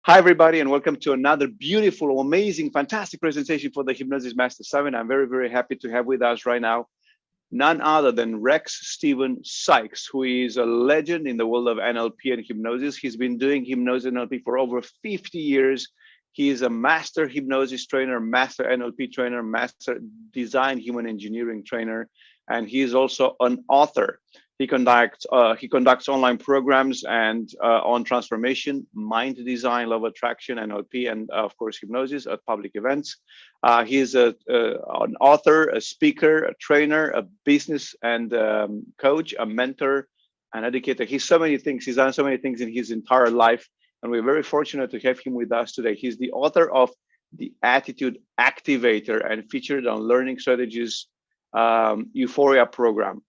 Hi, everybody, and welcome to another beautiful, amazing, fantastic presentation for the Hypnosis Master Summit. I'm very, very happy to have with us right now none other than Steven Sikes, who is a legend in the world of NLP and hypnosis. He's been doing hypnosis and NLP for over 50 years. He is a master hypnosis trainer, master NLP trainer, master design human engineering trainer, and he is also an author. He conducts online programs and on transformation, mind design, love attraction, NLP, and of course hypnosis at public events. He is an author, a speaker, a trainer, a business and coach, a mentor, an educator. He's so many things. He's done so many things in his entire life, and we're very fortunate to have him with us today. He's the author of the Attitude Activator and featured on Learning Strategies Euphoria program.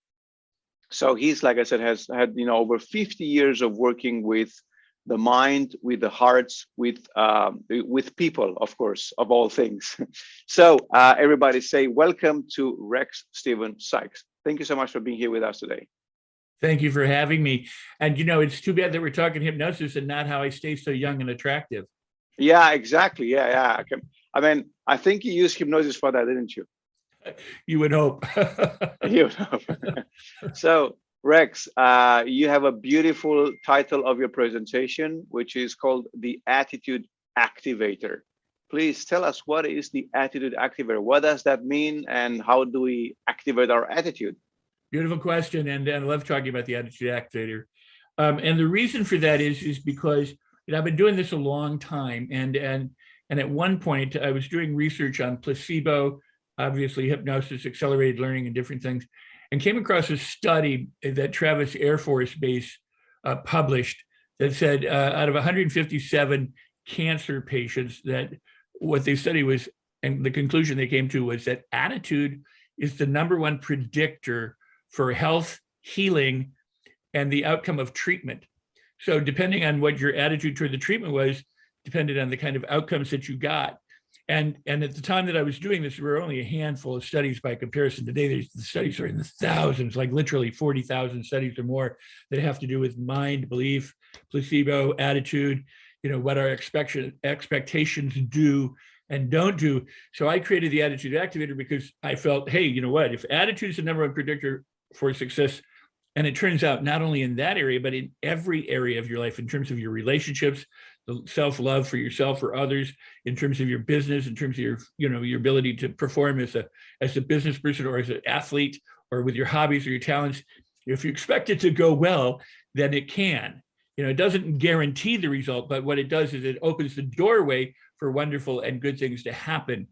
So he's, like I said, has had over 50 years of working with the mind, with the hearts, with people, of course, of all things. So everybody say welcome to Steven Sikes. Thank you so much for being here with us today. Thank you for having me. And it's too bad that we're talking hypnosis and not how I stay so young and attractive. Yeah, exactly. Yeah. I mean, I think you used hypnosis for that, didn't you? You would hope. You would hope. So, Rex, you have a beautiful title of your presentation, which is called the Attitude Activator. Please tell us, what is the Attitude Activator? What does that mean, and how do we activate our attitude? Beautiful question, and I love talking about the Attitude Activator. And the reason for that is because I've been doing this a long time, and at one point I was doing research on placebo, obviously hypnosis, accelerated learning, and different things, and came across a study that Travis Air Force Base published that said out of 157 cancer patients, that what they studied was, and the conclusion they came to was that attitude is the #1 predictor for health, healing, and the outcome of treatment. So depending on what your attitude toward the treatment was, depended on the kind of outcomes that you got. And at the time that I was doing this, there were only a handful of studies by comparison. Today, the studies are in the thousands, like literally 40,000 studies or more that have to do with mind, belief, placebo, attitude, what our expectations do and don't do. So I created the Attitude Activator because I felt, hey, you know what? If attitude is the #1 predictor for success, and it turns out not only in that area, but in every area of your life, in terms of your relationships, the self-love for yourself or others, in terms of your business, in terms of your, your ability to perform as a business person or as an athlete, or with your hobbies or your talents. If you expect it to go well, then it can. It doesn't guarantee the result, but what it does is it opens the doorway for wonderful and good things to happen.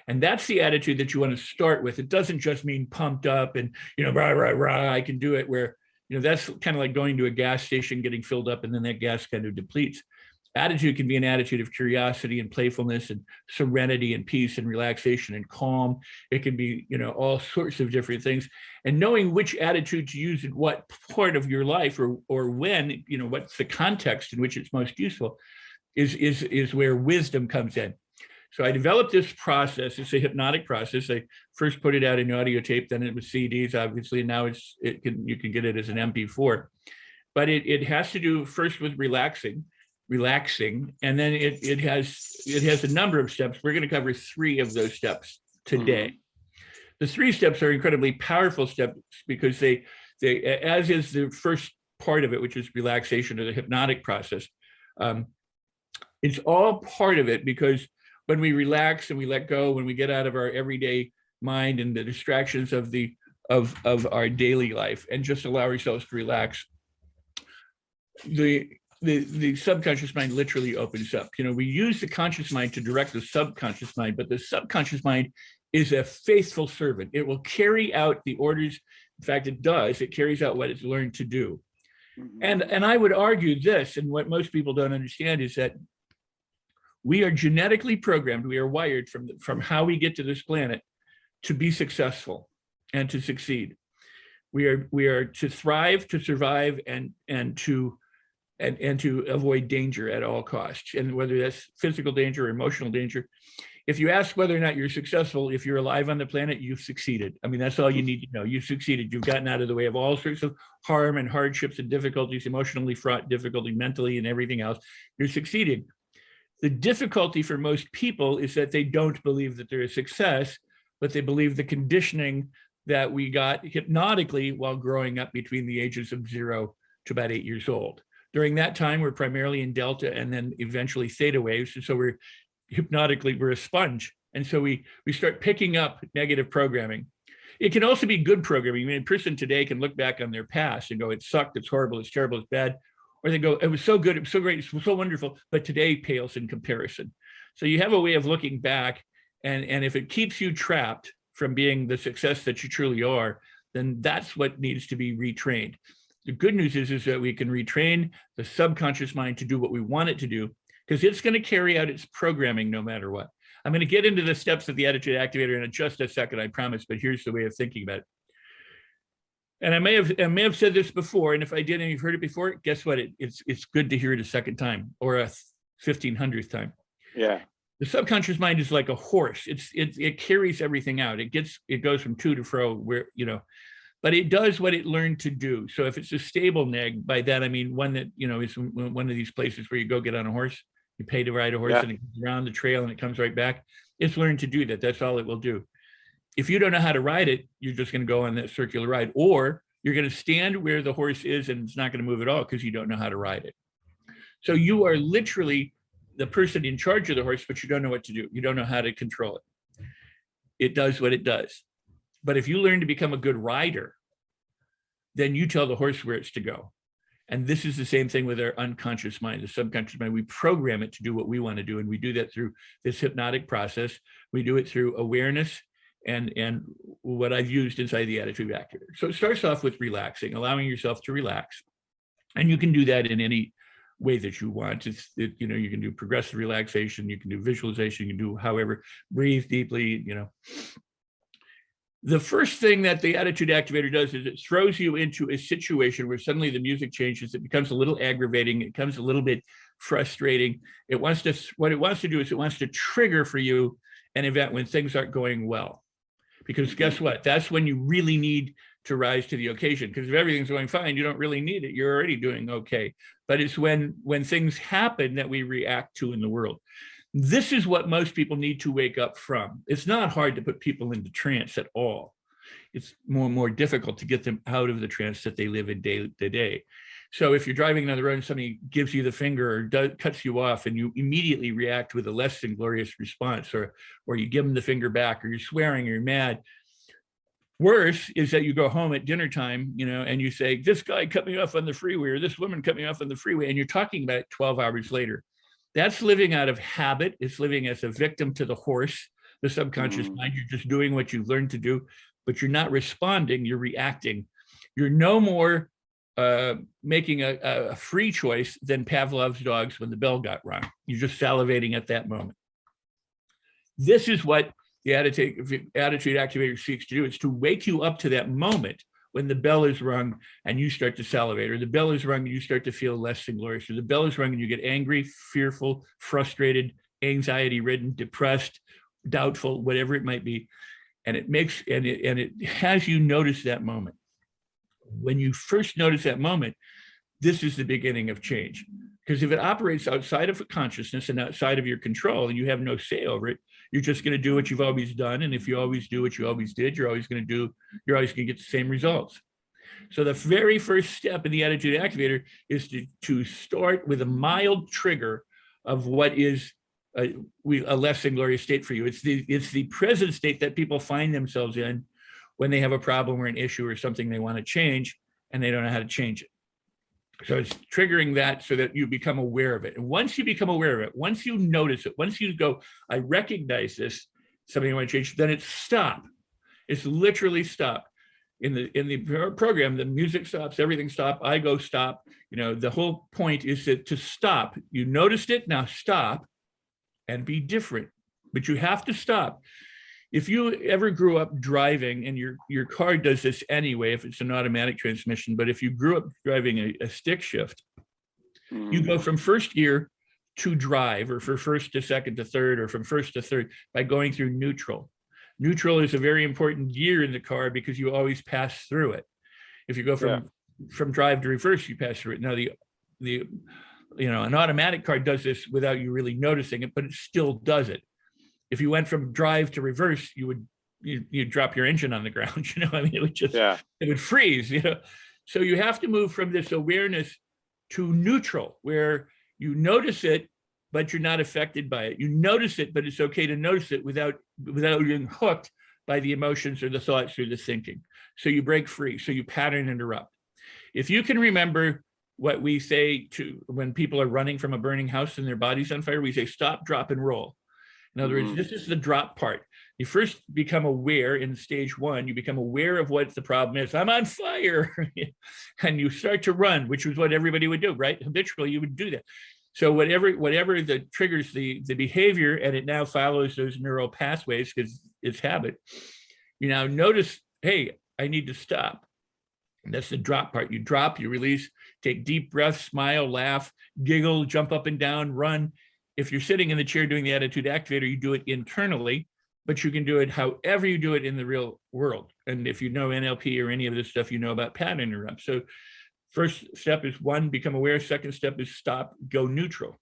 And that's the attitude that you want to start with. It doesn't just mean pumped up and, rah, rah, rah, I can do it, where, that's kind of like going to a gas station, getting filled up, and then that gas kind of depletes. Attitude can be an attitude of curiosity and playfulness and serenity and peace and relaxation and calm. It can be, all sorts of different things. And knowing which attitude to use in what part of your life or when, what's the context in which it's most useful is where wisdom comes in. So I developed this process. It's a hypnotic process. I first put it out in audio tape, then it was CDs, obviously, and now you can get it as an MP4. But it has to do first with relaxing, and then it has a number of steps. We're going to cover 3 of those steps today. Mm-hmm. The 3 steps are incredibly powerful steps because they as is the first part of it, which is relaxation or the hypnotic process. It's all part of it because when we relax and we let go, when we get out of our everyday mind and the distractions of our daily life and just allow ourselves to relax, the subconscious mind literally opens up. We use the conscious mind to direct the subconscious mind, but the subconscious mind is a faithful servant. It will carry out the orders. In fact, it does. It carries out what it's learned to do. Mm-hmm. And I would argue this, and what most people don't understand is that we are genetically programmed. We are wired from how we get to this planet to be successful and to succeed. We are to thrive, to survive, and to avoid danger at all costs. And whether that's physical danger or emotional danger, if you ask whether or not you're successful, if you're alive on the planet, you've succeeded. I mean, that's all you need to know. You've succeeded. You've gotten out of the way of all sorts of harm and hardships and difficulties, emotionally fraught difficulty, mentally, and everything else. You're succeeding. The difficulty for most people is that they don't believe that they're a success, but they believe the conditioning that we got hypnotically while growing up between the ages of 0 to about 8 years old. During that time, we're primarily in delta and then eventually theta waves. And so we're a sponge. And so we start picking up negative programming. It can also be good programming. I mean, a person today can look back on their past and go, it sucked, it's horrible, it's terrible, it's bad. Or they go, it was so good, it was so great, it was so wonderful, but today pales in comparison. So you have a way of looking back, and if it keeps you trapped from being the success that you truly are, then that's what needs to be retrained. The good news is that we can retrain the subconscious mind to do what we want it to do, because it's going to carry out its programming no matter what. I'm going to get into the steps of the attitude activator in just a second, I promise, but here's the way of thinking about it. And I may have said this before, and if I did and you've heard it before, guess what? It's good to hear it a second time or a 1500th time. Yeah. The subconscious mind is like a horse. It carries everything out. It goes from to fro, where, but it does what it learned to do. So if it's a stable nag, by that I mean one that is one of these places where you go get on a horse, you pay to ride a horse, and it goes around the trail and it comes right back. It's learned to do that. That's all it will do. If you don't know how to ride it, you're just going to go on that circular ride, or you're going to stand where the horse is and it's not going to move at all because you don't know how to ride it. So you are literally the person in charge of the horse, but you don't know what to do. You don't know how to control it. It does what it does. But if you learn to become a good rider, then you tell the horse where it's to go. And this is the same thing with our unconscious mind, the subconscious mind. We program it to do what we want to do. And we do that through this hypnotic process. We do it through awareness and what I've used inside the attitude activator. So it starts off with relaxing, allowing yourself to relax. And you can do that in any way that you want. You can do progressive relaxation, you can do visualization, you can do however, breathe deeply, The first thing that the attitude activator does is it throws you into a situation where suddenly the music changes. It becomes a little aggravating. It becomes a little bit frustrating. What it wants to do is it wants to trigger for you an event when things aren't going well. Because guess what? That's when you really need to rise to the occasion. Because if everything's going fine, you don't really need it. You're already doing okay. But it's when things happen that we react to in the world. This is what most people need to wake up from. It's not hard to put people into trance at all. It's more and more difficult to get them out of the trance that they live in day to day. So if you're driving down the road and somebody gives you the finger or cuts you off and you immediately react with a less than glorious response, or you give them the finger back, or you're swearing or you're mad. Worse is that you go home at dinner time, and you say, this guy cut me off on the freeway, or this woman cut me off on the freeway, and you're talking about it 12 hours later. That's living out of habit. It's living as a victim to the horse, the subconscious mind. You're just doing what you've learned to do, but you're not responding, you're reacting. You're no more making a free choice than Pavlov's dogs when the bell got rung. You're just salivating at that moment. This is what the attitude activator seeks to do. It's to wake you up to that moment when the bell is rung and you start to salivate, or the bell is rung and you start to feel less than glorious, or the bell is rung and you get angry, fearful, frustrated, anxiety-ridden, depressed, doubtful, whatever it might be. And it has you notice that moment. When you first notice that moment, this is the beginning of change. Because if it operates outside of consciousness and outside of your control, and you have no say over it, you're just going to do what you've always done. And if you always do what you always did, you're always going to get the same results. So the very first step in the attitude activator is to start with a mild trigger of what is a less than glorious state for you. It's the present state that people find themselves in when they have a problem or an issue or something they want to change and they don't know how to change it. So it's triggering that so that you become aware of it. And once you become aware of it, once you notice it, once you go, I recognize this, something I want to change, then it's stop. It's literally stop. In the program, the music stops, everything stops, I go stop. The whole point is to stop. You noticed it, now stop and be different. But you have to stop. If you ever grew up driving, and your car does this anyway, if it's an automatic transmission, but if you grew up driving a stick shift, you go from first gear to drive, or from first to second to third, or from first to third by going through neutral. Neutral is a very important gear in the car because you always pass through it. If you go from drive to reverse, you pass through it. Now, the An automatic car does this without you really noticing it, but it still does it. If you went from drive to reverse, you'd drop your engine on the ground. It would just, it would freeze, So you have to move from this awareness to neutral, where you notice it, but you're not affected by it. You notice it, but it's okay to notice it without being hooked by the emotions or the thoughts or the thinking. So you break free. So you pattern interrupt. If you can remember what we say to when people are running from a burning house and their body's on fire, we say stop, drop, and roll. In other words, this is the drop part. You first become aware in stage one, you become aware of what the problem is. I'm on fire. And you start to run, which was what everybody would do, right? Habitually, you would do that. So whatever that triggers the behavior, and it now follows those neural pathways because it's habit, you now notice, hey, I need to stop. And that's the drop part. You drop, you release, take deep breaths, smile, laugh, giggle, jump up and down, run. If you're sitting in the chair doing the attitude activator, you do it internally, but you can do it however you do it in the real world. And if you know NLP or any of this stuff, you know about pattern interrupt. So first step is one, become aware. Second step is stop, go neutral.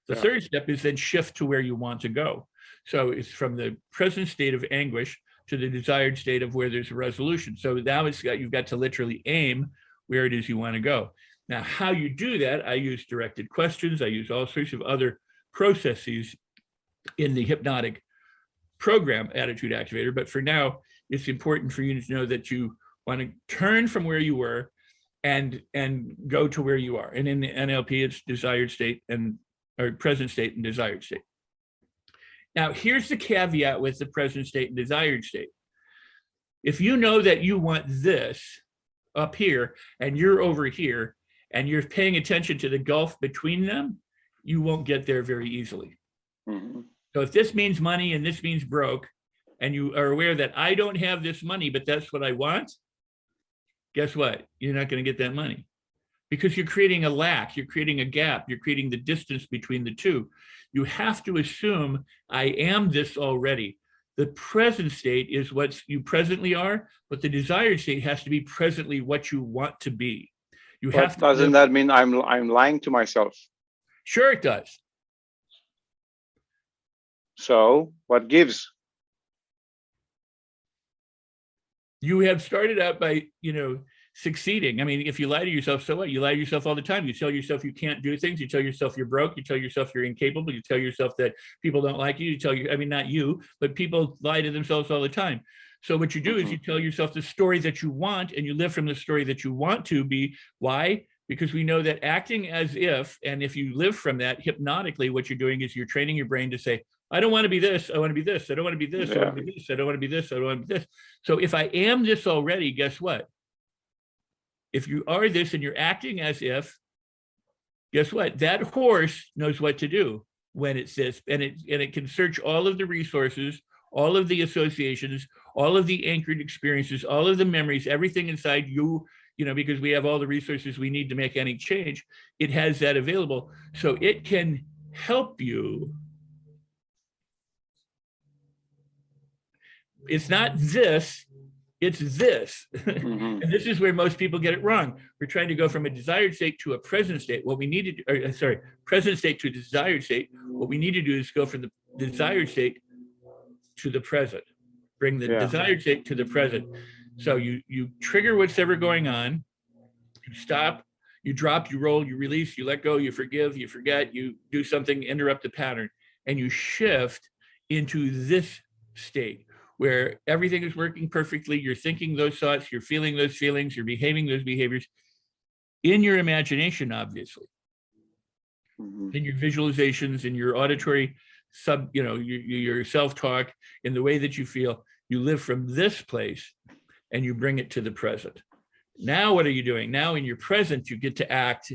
The third step is then shift to where you want to go. So it's from the present state of anguish to the desired state of where there's a resolution. So now you've got to literally aim where it is you want to go. Now, how you do that, I use directed questions. I use all sorts of other processes in the hypnotic program, Attitude Activator. But for now, it's important for you to know that you want to turn from where you were and go to where you are. And in the NLP, it's desired state or present state and desired state. Now, here's the caveat with the present state and desired state. If you know that you want this up here and you're over here and you're paying attention to the gulf between them, you won't get there very easily. So if this means money and this means broke, and you are aware that I don't have this money, but that's what I want, guess what? You're not going to get that money because you're creating a lack, you're creating a gap, you're creating the distance between the two. You have to assume I am this already. The present state is what you presently are, but the desired state has to be presently what you want to be. You have to. Doesn't that mean I'm lying to myself? Sure, it does. So what gives? You have started out by, succeeding. I mean, if you lie to yourself, so what? You lie to yourself all the time. You tell yourself you can't do things. You tell yourself you're broke. You tell yourself you're incapable. You tell yourself that people don't like you. Not you, but people lie to themselves all the time. So what you do is you tell yourself the story that you want, and you live from the story that you want to be. Why? Because we know that acting as if, and if you live from that hypnotically, what you're doing is you're training your brain to say, I don't want to be this. I want to be this. I don't want to be this. I want to be this. I don't want to be this. I don't want to be this. So if I am this already, guess what? If you are this and you're acting as if, guess what? That horse knows what to do when it's this, and it can search all of the resources, all of the associations, all of the anchored experiences, all of the memories, everything inside you, because we have all the resources we need to make any change. It has that available. So it can help you. It's not this, it's this. And this is where most people get it wrong. We're trying to go from a desired state to a present state. What we need to do, present state to a desired state. What we need to do is go from the desired state to the present. Bring the desired state to the present. So you trigger what's ever going on, you stop, you drop, you roll, you release, you let go, you forgive, you forget, you do something, interrupt the pattern, and you shift into this state where everything is working perfectly. You're thinking those thoughts, you're feeling those feelings, you're behaving those behaviors in your imagination, obviously, in your visualizations, in your auditory your self-talk, in the way that you feel. You live from this place and you bring it to the present. Now, what are you doing? Now in your present, you get to act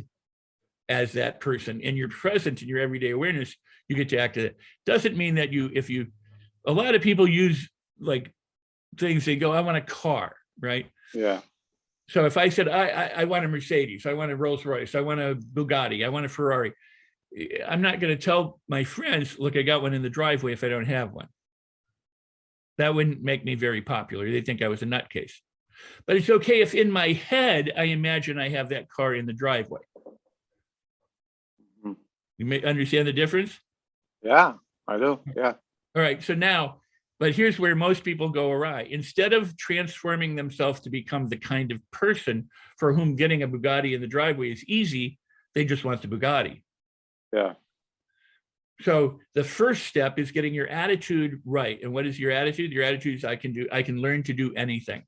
as that person. In your present, in your everyday awareness, you get to act as it. Doesn't mean that a lot of people use like things, they go, I want a car, right? Yeah. So if I said, I want a Mercedes, I want a Rolls Royce, I want a Bugatti, I want a Ferrari, I'm not going to tell my friends, look, I got one in the driveway if I don't have one. That wouldn't make me very popular. They think I was a nutcase. But it's okay if in my head, I imagine I have that car in the driveway. You may understand the difference? Yeah, I do. Yeah. All right. So now, but here's where most people go awry. Instead of transforming themselves to become the kind of person for whom getting a Bugatti in the driveway is easy, they just want the Bugatti. Yeah. So the first step is getting your attitude right. And what is your attitude? Your attitude is I can learn to do anything.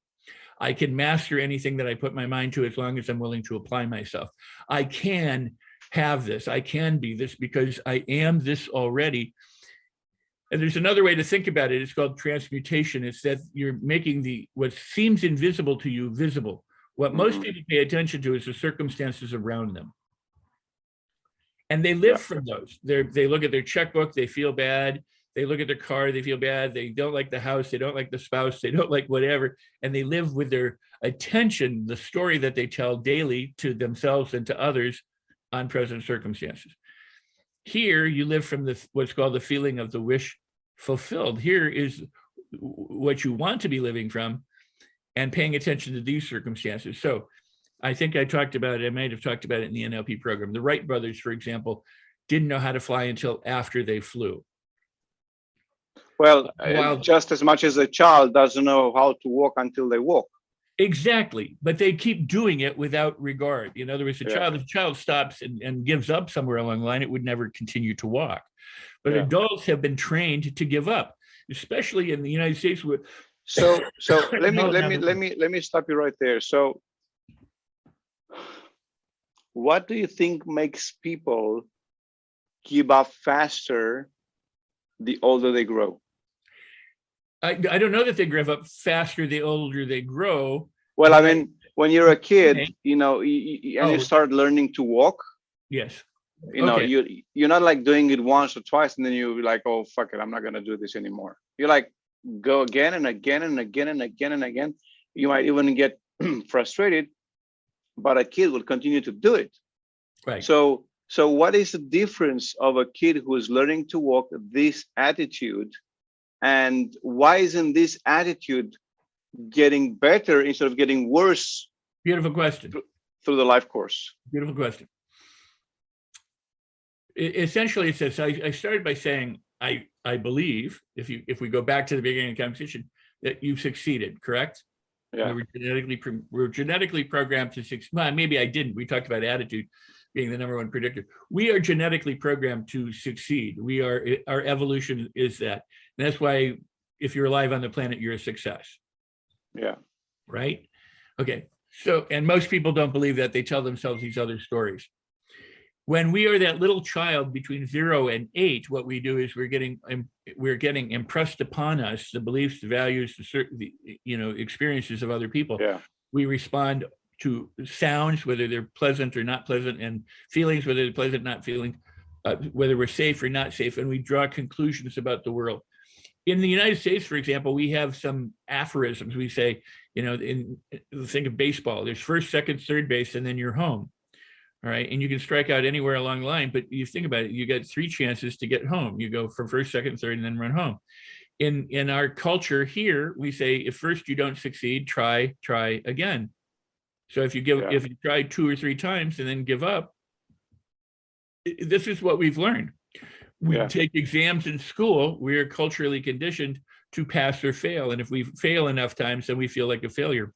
I can master anything that I put my mind to as long as I'm willing to apply myself. I can have this. I can be this because I am this already. And there's another way to think about it. It's called transmutation. It's that you're making what seems invisible to you visible. What most people pay attention to is the circumstances around them. And they live from those. They look at their checkbook, they feel bad. They look at their car, they feel bad. They don't like the house, they don't like the spouse, they don't like whatever. And they live with their attention, the story that they tell daily to themselves and to others on present circumstances. Here, you live from what's called the feeling of the wish fulfilled. Here is what you want to be living from and paying attention to these circumstances. So I think I might have talked about it in the NLP program. The Wright brothers, for example, didn't know how to fly until after they flew. Well, just as much as a child doesn't know how to walk until they walk. Exactly. But they keep doing it without regard. In other words, if a child stops and gives up somewhere along the line, it would never continue to walk. But adults have been trained to give up, especially in the United States. So let me stop you right there. So what do you think makes people give up faster the older they grow? I don't know that they give up faster the older they grow. Well, I mean, when you're a kid, you know, you start learning to walk. Yes. You know, you're not like doing it once or twice and then you're like, oh, fuck it, I'm not going to do this anymore. You like go again and again and again and again and again. You might even get frustrated, but a kid will continue to do it. Right. So what is the difference of a kid who is learning to walk, this attitude, and why isn't this attitude getting better instead of getting worse? Beautiful question. Through the life course. Beautiful question. Essentially, it says, I started by saying, I believe, if we go back to the beginning of the conversation, that you've succeeded, correct? Yeah. We're genetically programmed to succeed. Well, maybe I didn't. We talked about attitude being the number one predictor. We are genetically programmed to succeed. Our evolution is that. And that's why if you're alive on the planet, you're a success. Yeah. Right? Okay. So, and most people don't believe that. They tell themselves these other stories. When we are that little child between 0 and 8, what we do is we're getting impressed upon us the beliefs, the values, the experiences of other people. Yeah. We respond to sounds, whether they're pleasant or not pleasant, and feelings, whether they're pleasant, not feeling, whether we're safe or not safe, and we draw conclusions about the world. In the United States, for example, we have some aphorisms. We say, think of baseball. There's first, second, third base, and then you're home. All right. And you can strike out anywhere along the line, but you think about it, you get 3 chances to get home. You go from first, second, third, and then run home. In our culture here, we say, if first you don't succeed, try again. So if you try 2 or 3 times and then give up, this is what we've learned. We take exams in school. We are culturally conditioned to pass or fail. And if we fail enough times, then we feel like a failure.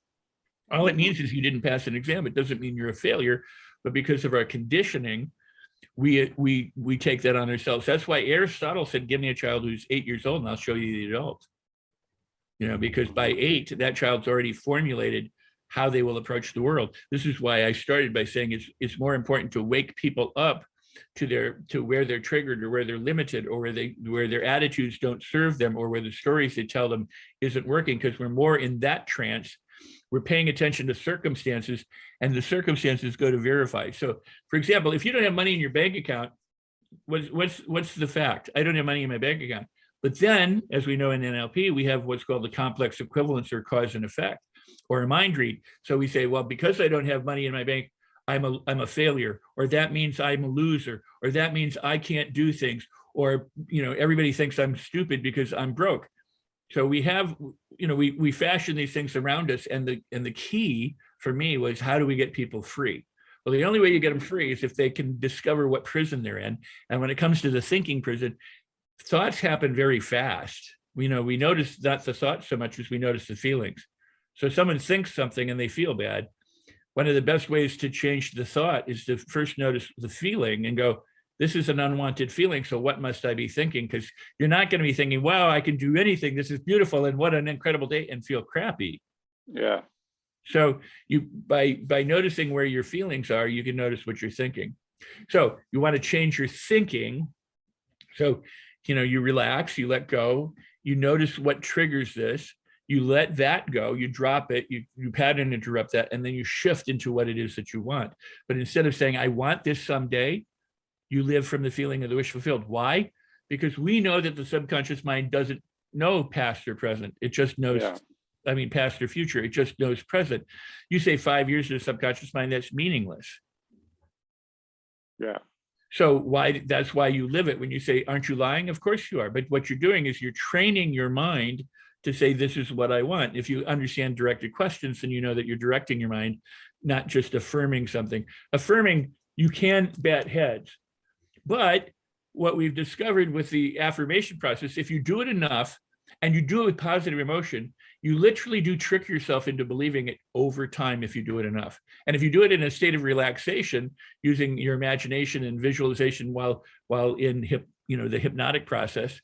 All it means is you didn't pass an exam. It doesn't mean you're a failure. But because of our conditioning, we take that on ourselves. That's why Aristotle said, give me a child who's 8 years old and I'll show you the adult. Because by 8, that child's already formulated how they will approach the world. This is why I started by saying it's more important to wake people up to where they're triggered or where they're limited or where their attitudes don't serve them or where the stories they tell them isn't working, because we're more in that trance. We're paying attention to circumstances, and the circumstances go to verify. So, for example, if you don't have money in your bank account, what's the fact? I don't have money in my bank account. But then, as we know in NLP, we have what's called the complex equivalence or cause and effect, or a mind read. So we say, well, because I don't have money in my bank, I'm a failure, or that means I'm a loser, or that means I can't do things, or everybody thinks I'm stupid because I'm broke. So we have, we fashion these things around us, and the key for me was, how do we get people free? Well, the only way you get them free is if they can discover what prison they're in. And when it comes to the thinking prison, thoughts happen very fast. We notice not the thoughts so much as we notice the feelings. So someone thinks something and they feel bad. One of the best ways to change the thought is to first notice the feeling and go, this is an unwanted feeling. So what must I be thinking? Because you're not going to be thinking, wow, I can do anything. This is beautiful. And what an incredible day, and feel crappy. Yeah. So you, by noticing where your feelings are, you can notice what you're thinking. So you want to change your thinking. So, you relax, you let go, you notice what triggers this, you let that go, you drop it, you pattern interrupt that, and then you shift into what it is that you want. But instead of saying, I want this someday, you live from the feeling of the wish fulfilled. Why? Because we know that the subconscious mind doesn't know past or present. It just knows, past or future. It just knows present. You say 5 years to the subconscious mind, that's meaningless. Yeah. So that's why you live it. When you say, aren't you lying? Of course you are. But what you're doing is you're training your mind to say, this is what I want. If you understand directed questions, then you know that you're directing your mind, not just affirming something. Affirming, you can bat heads. But what we've discovered with the affirmation process, if you do it enough and you do it with positive emotion, you literally do trick yourself into believing it over time if you do it enough. And if you do it in a state of relaxation, using your imagination and visualization while in the hypnotic process,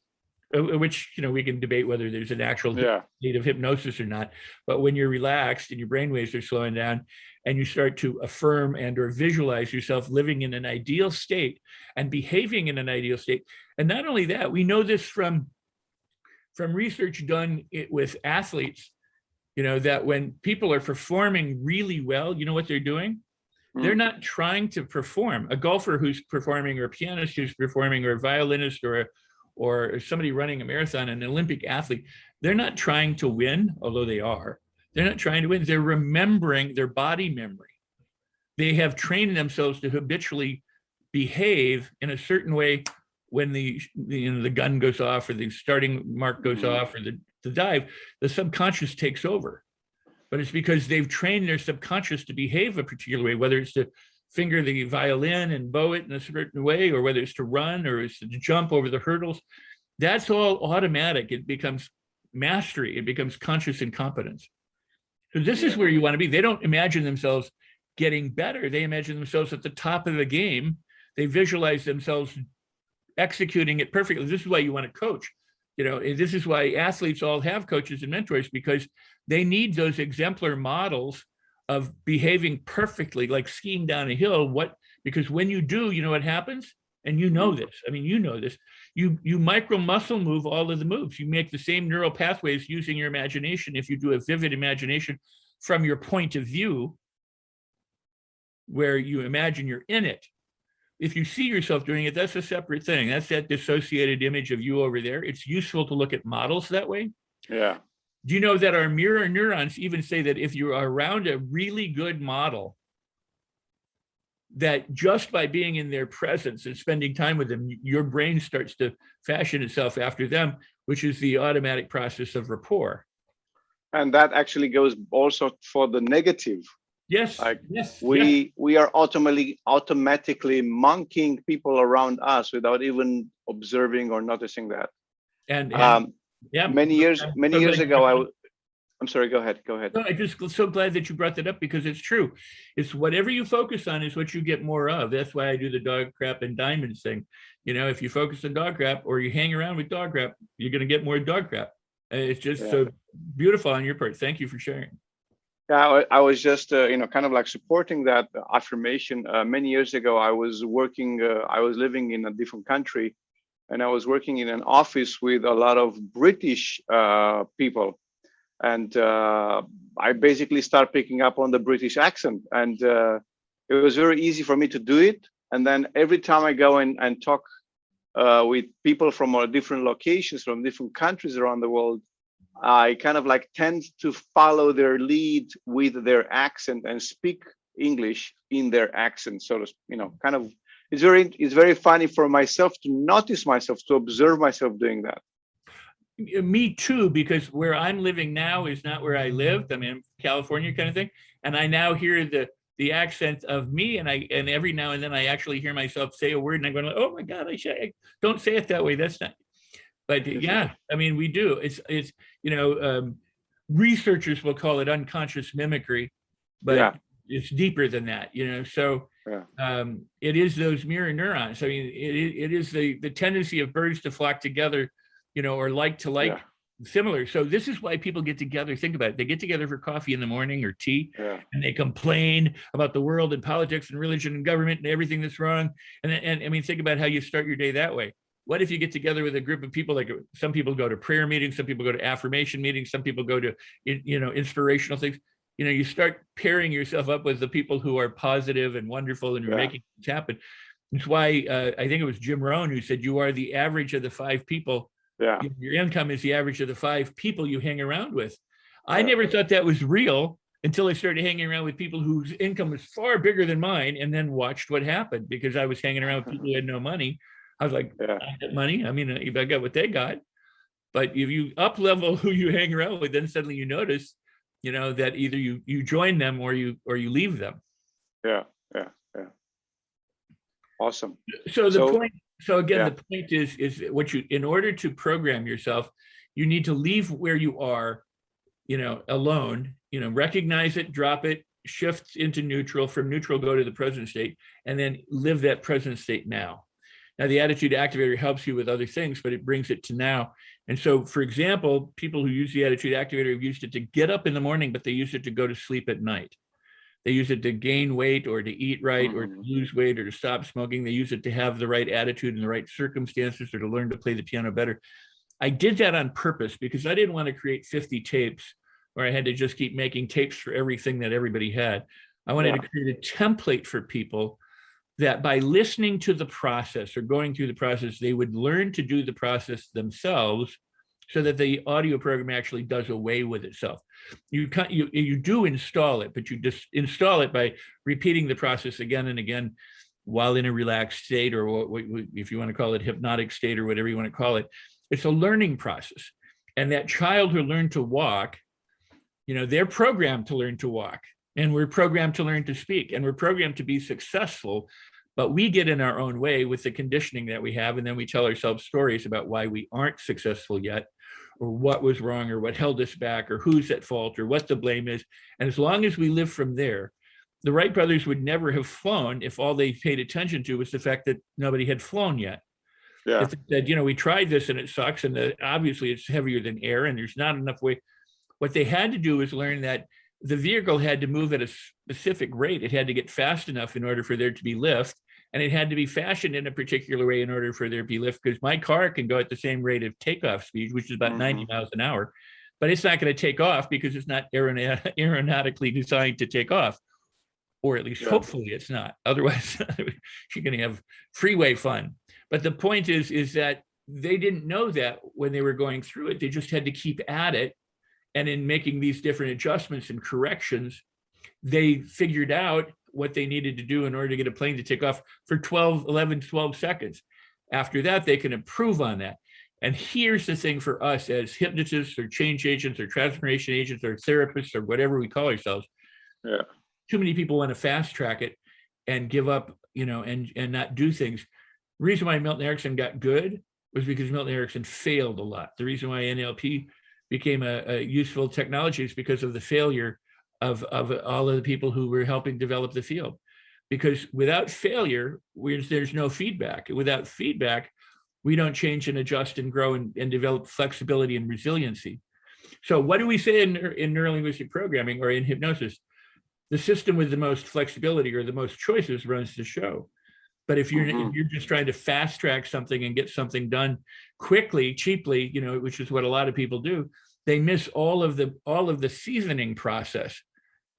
which we can debate whether there's an actual state of hypnosis or not. But when you're relaxed and your brainwaves are slowing down, and you start to affirm and or visualize yourself living in an ideal state and behaving in an ideal state. And not only that, we know this from research done with athletes, that when people are performing really well, you know what they're doing? They're not trying to perform. A golfer who's performing, or a pianist who's performing, or a violinist, or somebody running a marathon, an Olympic athlete, they're not trying to win, although they are. They're not trying to win. They're remembering their body memory. They have trained themselves to habitually behave in a certain way when the gun goes off, or the starting mark goes off, or the dive, the subconscious takes over. But it's because they've trained their subconscious to behave a particular way, whether it's to finger the violin and bow it in a certain way, or whether it's to run, or it's to jump over the hurdles. That's all automatic. It becomes mastery. It becomes conscious incompetence. So this is where you want to be. They don't imagine themselves getting better. They imagine themselves at the top of the game. They visualize themselves executing it perfectly. This is why you want to coach. This is why athletes all have coaches and mentors, because they need those exemplar models of behaving perfectly, like skiing down a hill. Because when you do, you know what happens? And you know this. You micro muscle move all of the moves. You make the same neural pathways using your imagination. If you do a vivid imagination from your point of view, where you imagine you're in it. If you see yourself doing it, that's a separate thing. That's that dissociated image of you over there. It's useful to look at models that way. Yeah. Do you know that our mirror neurons even say that if you're around a really good model, that just by being in their presence and spending time with them, your brain starts to fashion itself after them, which is the automatic process of rapport. And that actually goes also for the negative. Yes. We are automatically monkeying people around us without even observing or noticing that. And many years ago, I'm sorry, go ahead. No, I'm just so glad that you brought that up, because it's true. It's whatever you focus on is what you get more of. That's why I do the dog crap and diamonds thing. If you focus on dog crap, or you hang around with dog crap, you're going to get more dog crap. It's just so beautiful on your part. Thank you for sharing. Yeah, I was just, kind of like supporting that affirmation. Many years ago, I was living in a different country, and I was working in an office with a lot of British people. And I basically started picking up on the British accent, and it was very easy for me to do it. And then every time I go in and talk with people from different locations, from different countries around the world, I kind of like tend to follow their lead with their accent and speak English in their accent. So, kind of, it's very funny for myself to notice myself, to observe myself doing that. Me too, because where I'm living now is not where I lived. I'm in California kind of thing. And I now hear the the accent of me, and every now and then I actually hear myself say a word, and I'm going, oh my God, I don't say it that way. That's not. But yeah, I mean, we do. It's researchers will call it unconscious mimicry, but it's deeper than that. So it is those mirror neurons. I mean, it is the tendency of birds to flock together, or like to like. Similar. So this is why people get together. Think about it. They get together for coffee in the morning or tea, and they complain about the world and politics and religion and government and everything that's wrong. And I mean, think about how you start your day that way. What if you get together with a group of people? Like some people go to prayer meetings, some people go to affirmation meetings, some people go to inspirational things. You start pairing yourself up with the people who are positive and wonderful, and you're making things happen. That's why I think it was Jim Rohn who said you are the average of the 5 people. Your income is the average of the 5 people you hang around with. I never thought that was real until I started hanging around with people whose income was far bigger than mine, and then watched what happened because I was hanging around with people who had no money. I was like, I got money. I mean, I got what they got. But if you up level who you hang around with, then suddenly you notice, that either you join them or you leave them. Yeah. Awesome. So the point. So again, the point is what in order to program yourself, you need to leave where you are, alone, recognize it, drop it, shift into neutral, from neutral, go to the present state, and then live that present state now. Now, the attitude activator helps you with other things, but it brings it to now. And so, for example, people who use the attitude activator have used it to get up in the morning, but they use it to go to sleep at night. They use it to gain weight or to eat right or to lose weight or to stop smoking. They use it to have the right attitude in the right circumstances or to learn to play the piano better. I did that on purpose because I didn't want to create 50 tapes where I had to just keep making tapes for everything that everybody had. I wanted to create a template for people that by listening to the process or going through the process, they would learn to do the process themselves so that the audio program actually does away with itself. You do install it, but you just install it by repeating the process again and again while in a relaxed state, or if you want to call it hypnotic state or whatever you want to call it. It's a learning process. And that child who learned to walk, they're programmed to learn to walk, and we're programmed to learn to speak, and we're programmed to be successful. But we get in our own way with the conditioning that we have, and then we tell ourselves stories about why we aren't successful yet, or what was wrong, or what held us back, or who's at fault, or what the blame is. And as long as we live from there, the Wright brothers would never have flown if all they paid attention to was the fact that nobody had flown yet. If they said, we tried this and it sucks, and obviously it's heavier than air, and there's not enough weight. What they had to do was learn that the vehicle had to move at a specific rate. It had to get fast enough in order for there to be lift, and it had to be fashioned in a particular way in order for there to be lift, because my car can go at the same rate of takeoff speed, which is about 90 miles an hour, but it's not going to take off because it's not aeronautically designed to take off, or at least hopefully it's not. Otherwise, you're going to have freeway fun. But the point is that they didn't know that when they were going through it. They just had to keep at it. And in making these different adjustments and corrections, they figured out what they needed to do in order to get a plane to take off for 12 seconds. After that, they can improve on that. And here's the thing for us as hypnotists or change agents or transformation agents or therapists or whatever we call ourselves. Too many people want to fast track it and give up, and not do things. The reason why Milton Erickson got good was because Milton Erickson failed a lot. The reason why NLP became a useful technology is because of the failure of all of the people who were helping develop the field. Because without failure, there's no feedback. Without feedback, we don't change and adjust and grow and develop flexibility and resiliency. So what do we say in neurolinguistic programming or in hypnosis? The system with the most flexibility or the most choices runs the show. But if you're just trying to fast track something and get something done quickly, cheaply, which is what a lot of people do, they miss all of the seasoning process.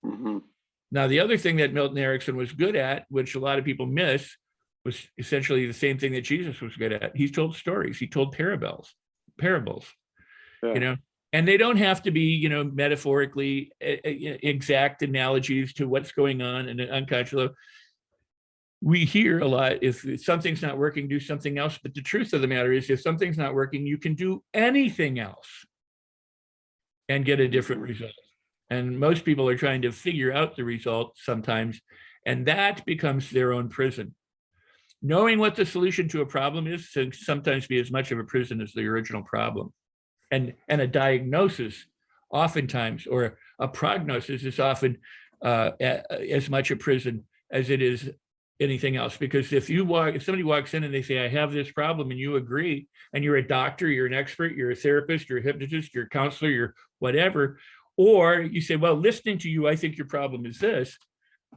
Now, the other thing that Milton Erickson was good at, which a lot of people miss, was essentially the same thing that Jesus was good at. He told stories. He told parables, and they don't have to be, metaphorically exact analogies to what's going on in an unconscious level. We hear a lot, if something's not working, do something else. But the truth of the matter is, if something's not working, you can do anything else and get a different result. And most people are trying to figure out the result sometimes, and that becomes their own prison. Knowing what the solution to a problem is can sometimes be as much of a prison as the original problem. And a diagnosis oftentimes, or a prognosis, is often as much a prison as it is anything else. Because if somebody walks in and they say, I have this problem, and you agree, and you're a doctor, you're an expert, you're a therapist, you're a hypnotist, you're a counselor, you're whatever, or you say, well, listening to you, I think your problem is this.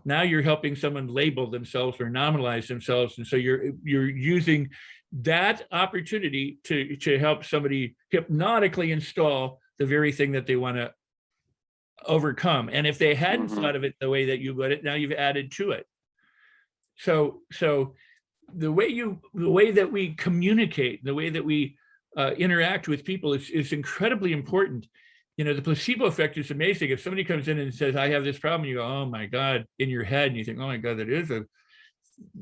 Now you're helping someone label themselves or nominalize themselves. And so you're using that opportunity to help somebody hypnotically install the very thing that they want to overcome. And if they hadn't thought of it the way that you would, now you've added to it. So the way that we communicate, the way that we interact with people is incredibly important. You know, the placebo effect is amazing. If somebody comes in and says, I have this problem, you go, oh my God, in your head, and you think, oh my God,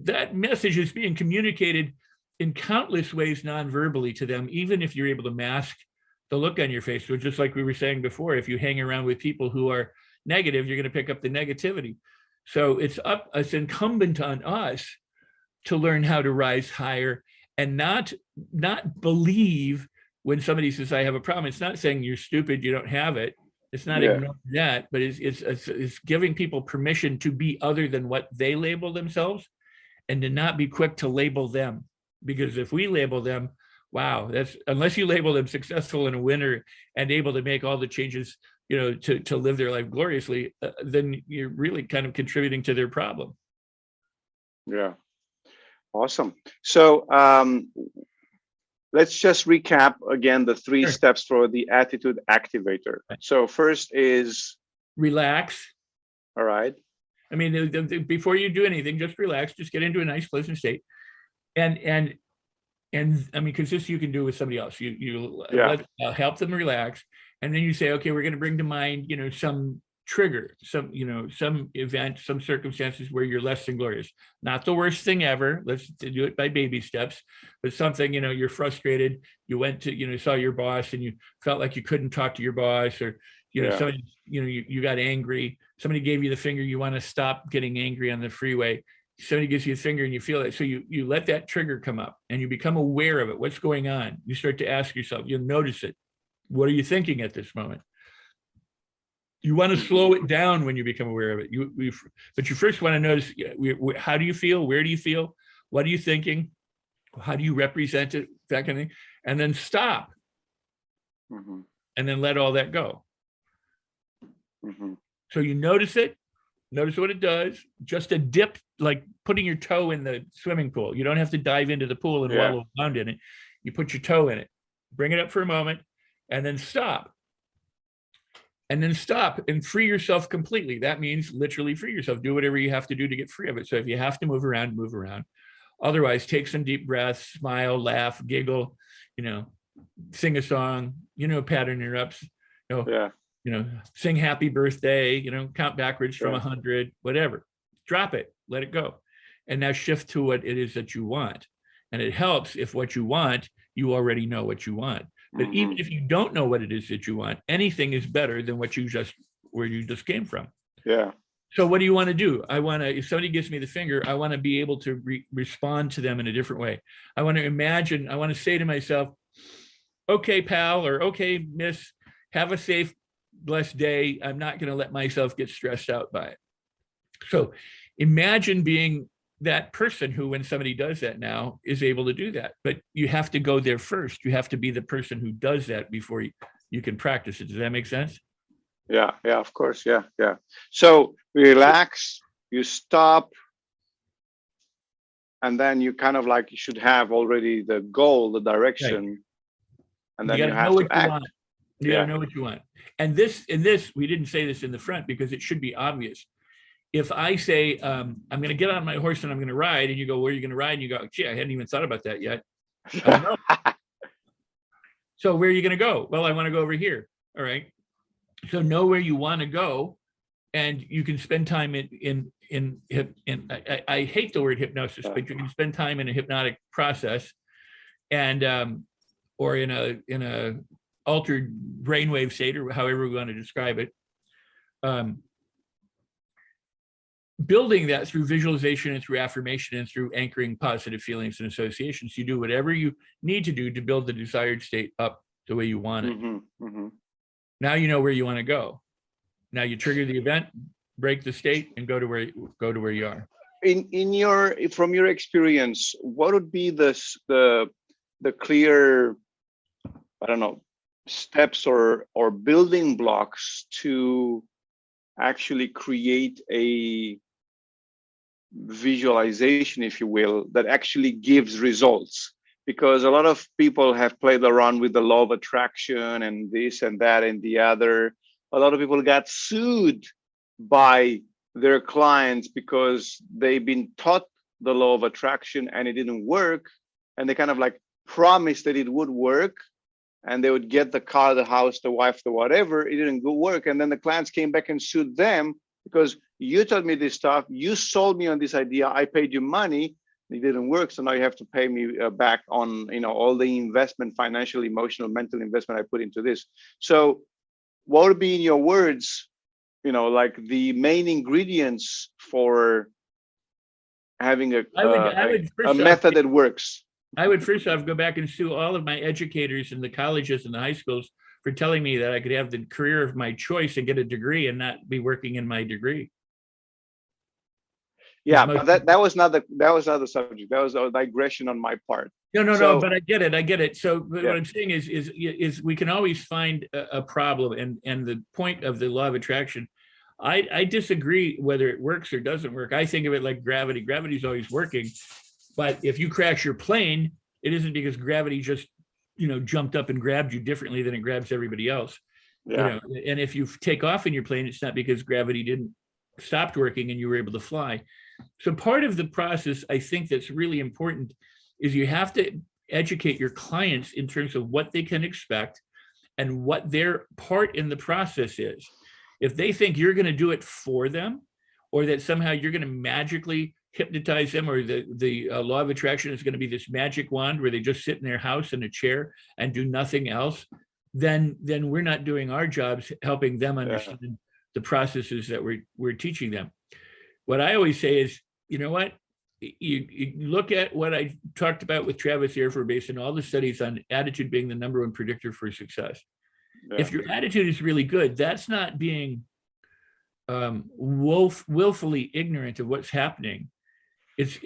that message is being communicated in countless ways non-verbally to them, even if you're able to mask the look on your face. So just like we were saying before, if you hang around with people who are negative, you're going to pick up the negativity. So it's incumbent on us to learn how to rise higher and not believe when somebody says, I have a problem. It's not saying you're stupid, you don't have it. It's not ignoring that, but it's giving people permission to be other than what they label themselves, and to not be quick to label them. Because if we label them, wow, unless you label them successful and a winner and able to make all the changes, you know, to live their life gloriously, then you're really kind of contributing to their problem. Yeah, awesome. So let's just recap again the 3 steps for the attitude activator. So first is relax. All right. I mean, before you do anything, just relax. Just get into a nice, pleasant state. And I mean, because this you can do with somebody else. You help them relax, and then you say, okay, we're going to bring to mind, you know, some trigger, some event, some circumstances where you're less than glorious. Not the worst thing ever. Let's do it by baby steps, but something, you know, you're frustrated. You went to, you know, saw your boss and you felt like you couldn't talk to your boss, or, you know, somebody, you know, you got angry. Somebody gave you the finger. You want to stop getting angry on the freeway. Somebody gives you a finger and you feel it. So you let that trigger come up and you become aware of it. What's going on? You start to ask yourself, you'll notice it. What are you thinking at this moment? You want to slow it down when you become aware of it. But you first want to notice, how do you feel? Where do you feel? What are you thinking? How do you represent it? That kind of thing. And then stop. And then let all that go. So you notice it. Notice what it does. Just a dip, like putting your toe in the swimming pool. You don't have to dive into the pool and wallow around in it. You put your toe in it, bring it up for a moment, and then stop. And then stop and free yourself completely. That means literally free yourself. Do whatever you have to do to get free of it. So if you have to move around, move around. Otherwise, take some deep breaths, smile, laugh, giggle, you know, sing a song, you know, pattern interrupts, you know, sing happy birthday, you know, count backwards from 100, whatever. Drop it, let it go. And now shift to what it is that you want. And it helps if what you want, you already know what you want. But even if you don't know what it is that you want, anything is better than where you just came from. Yeah. So what do you want to do? If somebody gives me the finger, I want to be able to respond to them in a different way. I want to say to myself, okay, pal, or okay, miss, have a safe, blessed day. I'm not going to let myself get stressed out by it. So imagine being that person who, when somebody does that now, is able to do that. But you have to go there first. You have to be the person who does that before you can practice it. Does that make sense? Yeah, of course. Yeah. So relax, you stop, and then you kind of like, you should have already the goal, the direction, and then you have to act. You gotta know what you want. And this, we didn't say this in the front because it should be obvious. If I say, I'm going to get on my horse and I'm going to ride, and you go, where are you going to ride? And you go, gee, I hadn't even thought about that yet. So where are you going to go? Well, I want to go over here. All right. So know where you want to go, and you can spend time in I hate the word hypnosis, but you can spend time in a hypnotic process, and or in a altered brainwave state, or however we want to describe it. building that through visualization and through affirmation and through anchoring positive feelings and associations. You do whatever you need to do to build the desired state up the way you want it. Now you know where you want to go. Now you trigger the event, break the state, and go to where you are. From your experience, what would be the clear, I don't know, steps or building blocks to actually create a visualization, if you will, that actually gives results? Because a lot of people have played around with the law of attraction and this and that and the other. A lot of people got sued by their clients because they've been taught the law of attraction and it didn't work, and they kind of like promised that it would work, and they would get the car, the house, the wife, the whatever. It didn't go work, and then the clients came back and sued them because you told me this stuff, you sold me on this idea, I paid you money, it didn't work, so now you have to pay me back on all the investment, financial, emotional, mental investment I put into this. So what would be, in your words, like the main ingredients for having a method that works? I would first off go back and sue all of my educators in the colleges and the high schools for telling me that I could have the career of my choice and get a degree and not be working in my degree. Yeah, but that was not the subject. That was a digression on my part. No, but I get it. So what I'm saying is we can always find a problem, and the point of the law of attraction, I disagree whether it works or doesn't work. I think of it like gravity. Gravity is always working, but if you crash your plane, it isn't because gravity just jumped up and grabbed you differently than it grabs everybody else. Yeah. And if you take off in your plane, it's not because gravity didn't stopped working and you were able to fly. So part of the process, I think, that's really important is you have to educate your clients in terms of what they can expect and what their part in the process is. If they think you're going to do it for them, or that somehow you're going to magically hypnotize them, or the law of attraction is going to be this magic wand where they just sit in their house in a chair and do nothing else, then we're not doing our jobs helping them understand the processes that we're teaching them. What I always say is, you know what? You look at what I talked about with Travis Air Force Base and all the studies on attitude being the number one predictor for success. Yeah. If your attitude is really good, that's not being willfully ignorant of what's happening. It's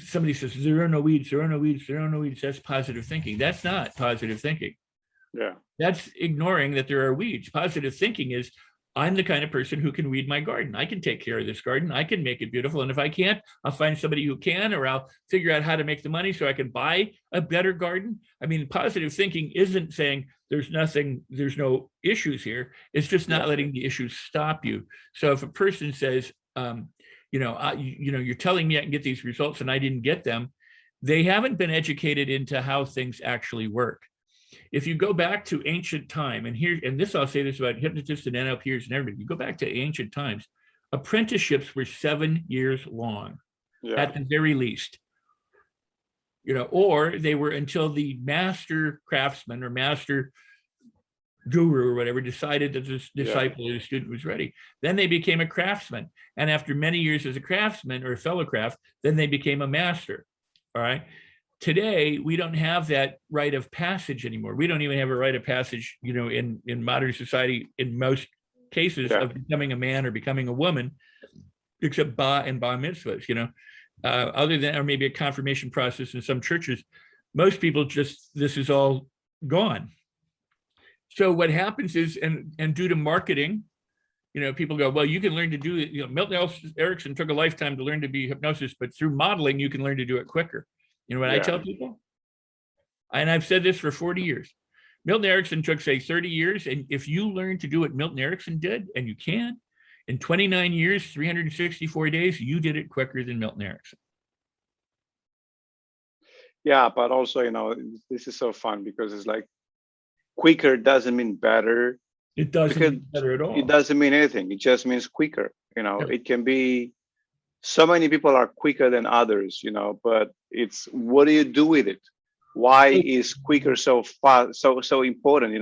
somebody says there are no weeds, that's positive thinking. That's not positive thinking. Yeah, that's ignoring that there are weeds. Positive thinking is, I'm the kind of person who can weed my garden. I can take care of this garden. I can make it beautiful. And if I can't, I'll find somebody who can, or I'll figure out how to make the money so I can buy a better garden. I mean, positive thinking isn't saying there's no issues here. It's just not letting the issues stop you. So if a person says, you're telling me I can get these results and I didn't get them, they haven't been educated into how things actually work. If you go back to ancient time, and this I'll say this about hypnotists and NLPers and everybody, you go back to ancient times, apprenticeships were 7 years long, at the very least. Or they were until the master craftsman or master guru or whatever decided that this disciple or the student was ready. Then they became a craftsman. And after many years as a craftsman or a fellow craft, then they became a master. All right. Today, we don't have that rite of passage anymore. We don't even have a rite of passage, in modern society, in most cases of becoming a man or becoming a woman, except bar and bar mitzvahs, other than, or maybe a confirmation process in some churches. Most people this is all gone. So what happens is, and due to marketing, people go, well, you can learn to do it. Milton Erickson took a lifetime to learn to be hypnosis, but through modeling, you can learn to do it quicker. You know what I tell people? And I've said this for 40 years. Milton Erickson took, say, 30 years. And if you learn to do what Milton Erickson did, and you can, in 29 years, 364 days, you did it quicker than Milton Erickson. Yeah, but also, this is so fun because it's like quicker doesn't mean better. It doesn't mean better at all. It doesn't mean anything. It just means quicker. It can be, so many people are quicker than others, but it's, what do you do with it? Why is quicker so fast, so important?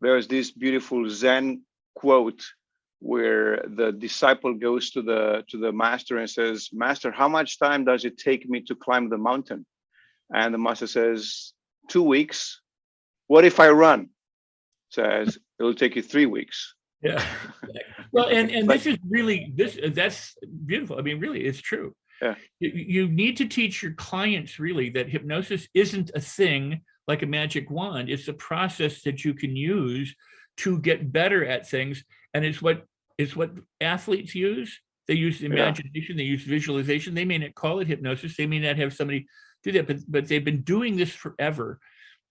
There's this beautiful Zen quote where the disciple goes to the master and says, "Master, how much time does it take me to climb the mountain?" And the master says, 2 weeks. What if I run? Says, it'll take you 3 weeks. Yeah. Well, and Like, this is really, that's beautiful. I mean, really, it's true. Yeah. You need to teach your clients really that hypnosis isn't a thing like a magic wand. It's a process that you can use to get better at things. And it's what athletes use. They use imagination, they use visualization. They may not call it hypnosis. They may not have somebody do that, but they've been doing this forever.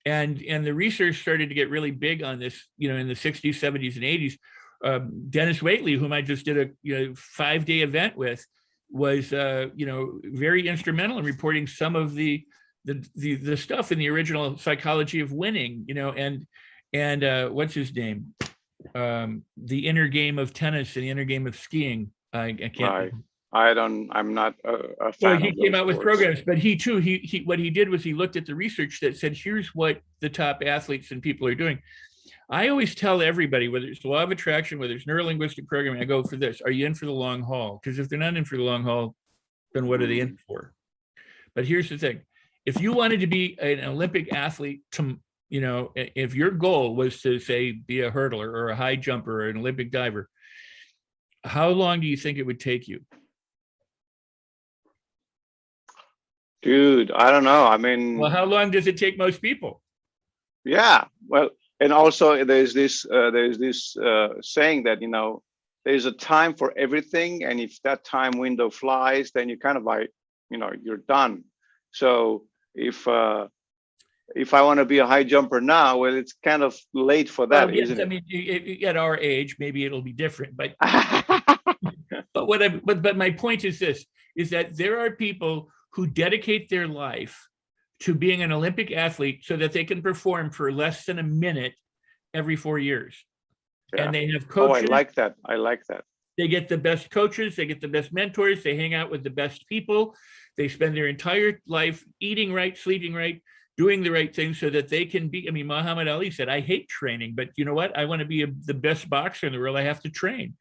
And the research started to get really big on this, in the 60s, 70s, and 80s. Dennis Waitley, whom I just did a 5-day event with, was very instrumental in reporting some of the stuff in the original Psychology of Winning, and what's his name, the inner game of tennis and the inner game of skiing. I can't. I'm not a fan. Well, he came out with programs, but he too, he what he did was he looked at the research that said, here's what the top athletes and people are doing. I always tell everybody, whether it's the law of attraction, whether it's neurolinguistic programming, I go for this. Are you in for the long haul? Because if they're not in for the long haul, then what are they in for? But here's the thing. If you wanted to be an Olympic athlete, if your goal was to, say, be a hurdler or a high jumper or an Olympic diver, how long do you think it would take you? Dude, I don't know. I mean, well, how long does it take most people? Yeah, well, and also there's this saying that there's a time for everything, and if that time window flies, then you kind of like you're done. So if I want to be a high jumper now, well, it's kind of late for that, isn't it? I mean, at our age, maybe it'll be different, but but my point is this: is that there are people who dedicate their life to being an Olympic athlete so that they can perform for less than a minute every 4 years. Yeah. And they have coaches. Oh, I like that. They get the best coaches, they get the best mentors, they hang out with the best people. They spend their entire life eating right, sleeping right, doing the right thing so that they can be, Muhammad Ali said, I hate training, but you know what? I want to be the best boxer in the world. I have to train.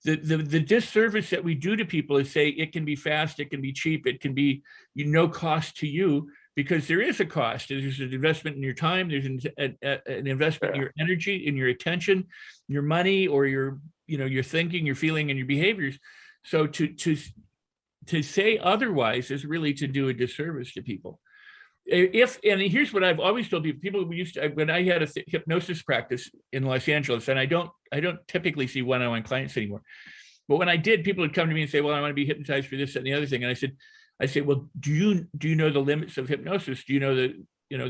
The disservice that we do to people is say it can be fast, it can be cheap, it can be no cost to you, because there is a cost. There's an investment in your time, there's an investment in your energy, in your attention, your money, or your thinking, your feeling, and your behaviors. So to say otherwise is really to do a disservice to people. And here's what I've always told people used to, when I had a hypnosis practice in Los Angeles, and I don't typically see one-on-one clients anymore, but when I did, people would come to me and say, well, I want to be hypnotized for this and the other thing. And I said, well, do you know the limits of hypnosis? Do you know